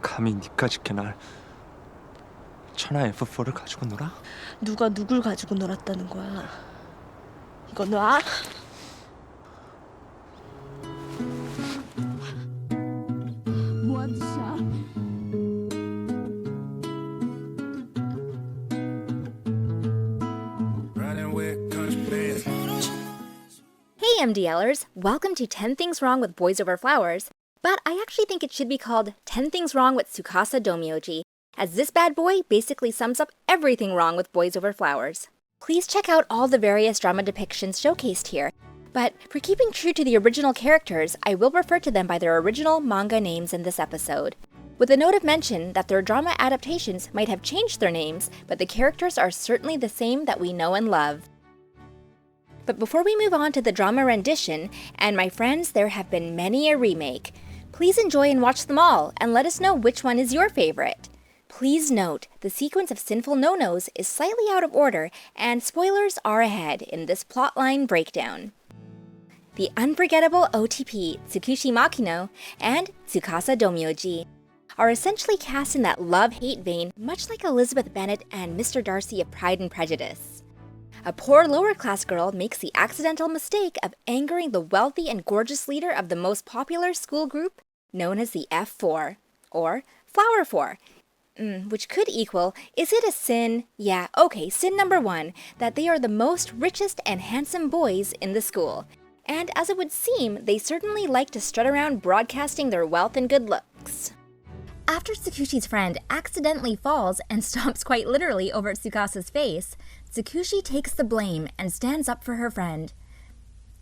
감히 니까지 이렇게 날 천하 F4를 가지고 놀아? 누가 누굴 가지고 놀았다는 거야? 이거 놔. 뭐하는 짓이야? Hey MDLers, welcome to 10 Things Wrong with Boys Over Flowers, but I actually think it should be called 10 Things Wrong with Tsukasa Domyoji, as this bad boy basically sums up everything wrong with Boys Over Flowers. Please check out all the various drama depictions showcased here, but for keeping true to the original characters, I will refer to them by their original manga names in this episode, with a note of mention that their drama adaptations might have changed their names, but the characters are certainly the same that we know and love. But before we move on to the drama rendition, and my friends, there have been many a remake, please enjoy and watch them all, and let us know which one is your favorite. Please note, the sequence of sinful no-nos is slightly out of order, and spoilers are ahead in this plotline breakdown. The unforgettable OTP, Tsukushi Makino, and Tsukasa Domyoji are essentially cast in that love-hate vein, much like Elizabeth Bennet and Mr. Darcy of Pride and Prejudice. A poor lower-class girl makes the accidental mistake of angering the wealthy and gorgeous leader of the most popular school group, known as the F4, or Flower 4, which could equal, is it a sin? Yeah, okay, sin number 1, that they are the most richest and handsome boys in the school. And as it would seem, they certainly like to strut around broadcasting their wealth and good looks. After Tsukushi's friend accidentally falls and stomps quite literally over Tsukasa's face, Tsukushi takes the blame and stands up for her friend.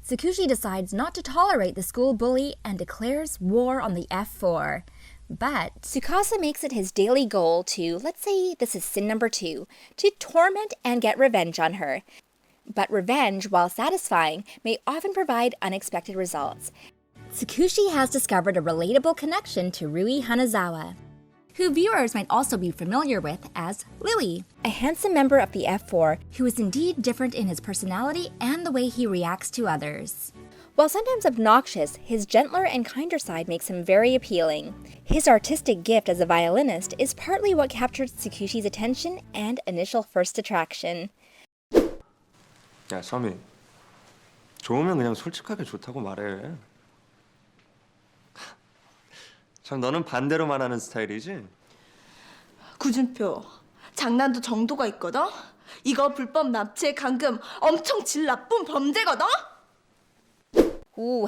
Tsukushi decides not to tolerate the school bully and declares war on the F4. But Tsukasa makes it his daily goal to, let's say this is sin number 2, to torment and get revenge on her. But revenge, while satisfying, may often provide unexpected results. Tsukushi has discovered a relatable connection to Rui Hanazawa, who viewers might also be familiar with as Louis, a handsome member of the F4 who is indeed different in his personality and the way he reacts to others. While sometimes obnoxious, his gentler and kinder side makes him very appealing. His artistic gift as a violinist is partly what captured Tsukushi's attention and initial first attraction. 야, 서미. 좋으면 그냥 솔직하게 좋다고 말해. 참, 너는 반대로 말하는 스타일이지? 구준표, 장난도 정도가 있거든? 이거 불법 납치, 감금, 엄청 질 나쁜 범죄거든?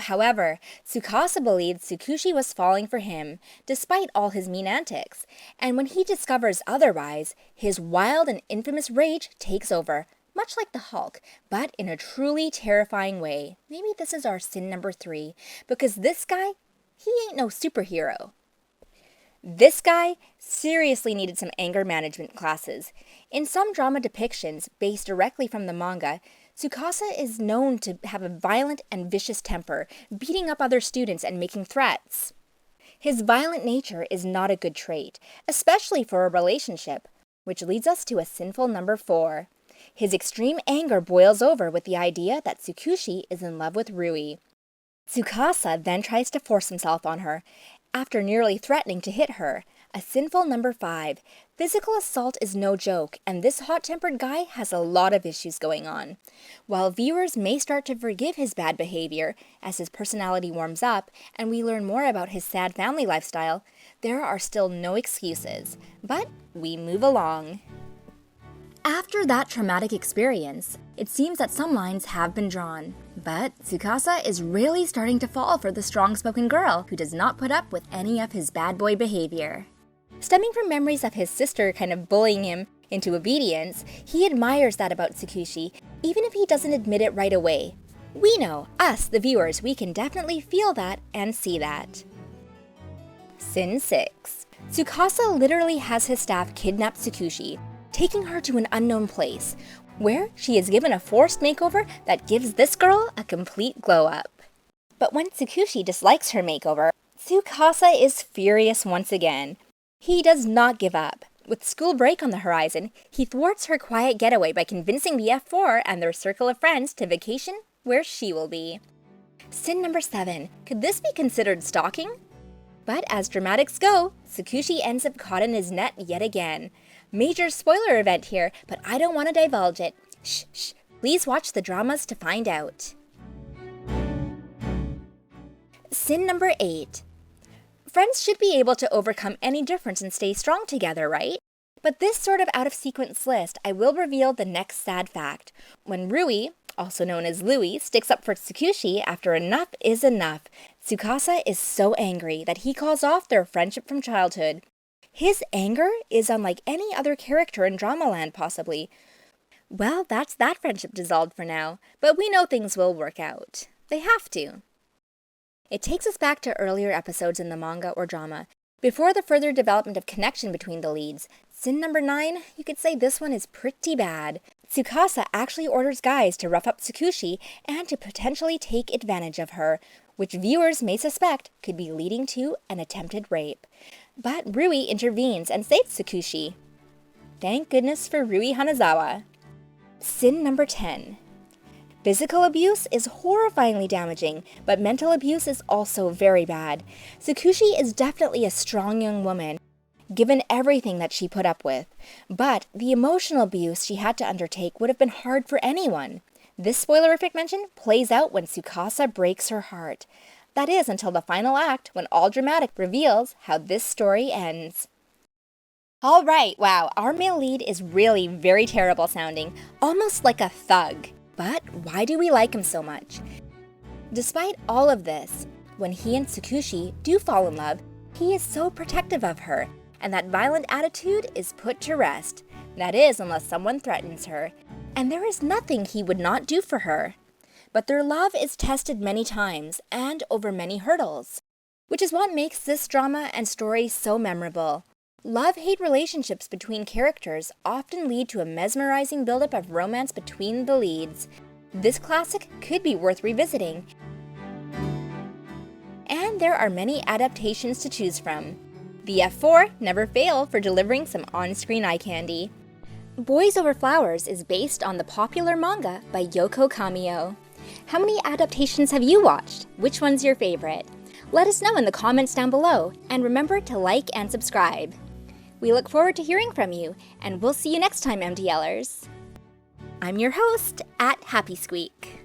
However, Tsukasa believed Tsukushi was falling for him, despite all his mean antics, and when he discovers otherwise, his wild and infamous rage takes over, much like the Hulk, but in a truly terrifying way. Maybe this is our sin number 3, because this guy, he ain't no superhero. This guy seriously needed some anger management classes. In some drama depictions, based directly from the manga, Tsukasa is known to have a violent and vicious temper, beating up other students and making threats. His violent nature is not a good trait, especially for a relationship, which leads us to a sinful number 4. His extreme anger boils over with the idea that Tsukushi is in love with Rui. Tsukasa then tries to force himself on her, after nearly threatening to hit her. A sinful number 5. Physical assault is no joke, and this hot-tempered guy has a lot of issues going on. While viewers may start to forgive his bad behavior as his personality warms up and we learn more about his sad family lifestyle, there are still no excuses. But we move along. After that traumatic experience, it seems that some lines have been drawn. But Tsukasa is really starting to fall for the strong-spoken girl who does not put up with any of his bad boy behavior. Stemming from memories of his sister kind of bullying him into obedience, he admires that about Tsukushi, even if he doesn't admit it right away. We know, us, the viewers, we can definitely feel that and see that. Sin 6. Tsukasa literally has his staff kidnap Tsukushi, taking her to an unknown place, where she is given a forced makeover that gives this girl a complete glow-up. But when Tsukushi dislikes her makeover, Tsukasa is furious once again. He does not give up. With school break on the horizon, he thwarts her quiet getaway by convincing the F4 and their circle of friends to vacation where she will be. Sin number 7. Could this be considered stalking? But as dramatics go, Tsukushi ends up caught in his net yet again. Major spoiler event here, but I don't want to divulge it. Shh, shh. Please watch the dramas to find out. Sin number 8. Friends should be able to overcome any difference and stay strong together, right? But this sort of out-of-sequence list, I will reveal the next sad fact. When Rui, also known as Louis, sticks up for Tsukushi after enough is enough, Tsukasa is so angry that he calls off their friendship from childhood. His anger is unlike any other character in Dramaland, possibly. Well, that's that friendship dissolved for now, but we know things will work out. They have to. It takes us back to earlier episodes in the manga or drama. Before the further development of connection between the leads, sin number 9, you could say this one is pretty bad. Tsukasa actually orders guys to rough up Tsukushi and to potentially take advantage of her, which viewers may suspect could be leading to an attempted rape. But Rui intervenes and saves Tsukushi. Thank goodness for Rui Hanazawa. Sin number 10. Physical abuse is horrifyingly damaging, but mental abuse is also very bad. Tsukushi is definitely a strong young woman, given everything that she put up with. But the emotional abuse she had to undertake would have been hard for anyone. This spoilerific mention plays out when Tsukasa breaks her heart. That is until the final act, when all dramatic reveals how this story ends. Alright, wow, our male lead is really very terrible sounding, almost like a thug. But why do we like him so much? Despite all of this, when he and Tsukushi do fall in love, he is so protective of her, and that violent attitude is put to rest. That is, unless someone threatens her. And there is nothing he would not do for her. But their love is tested many times, and over many hurdles. Which is what makes this drama and story so memorable. Love-hate relationships between characters often lead to a mesmerizing buildup of romance between the leads. This classic could be worth revisiting. And there are many adaptations to choose from. The F4 never fail for delivering some on-screen eye candy. Boys Over Flowers is based on the popular manga by Yoko Kamio. How many adaptations have you watched? Which one's your favorite? Let us know in the comments down below, and remember to like and subscribe. We look forward to hearing from you, and we'll see you next time, MDLers. I'm your host at HappySqueak.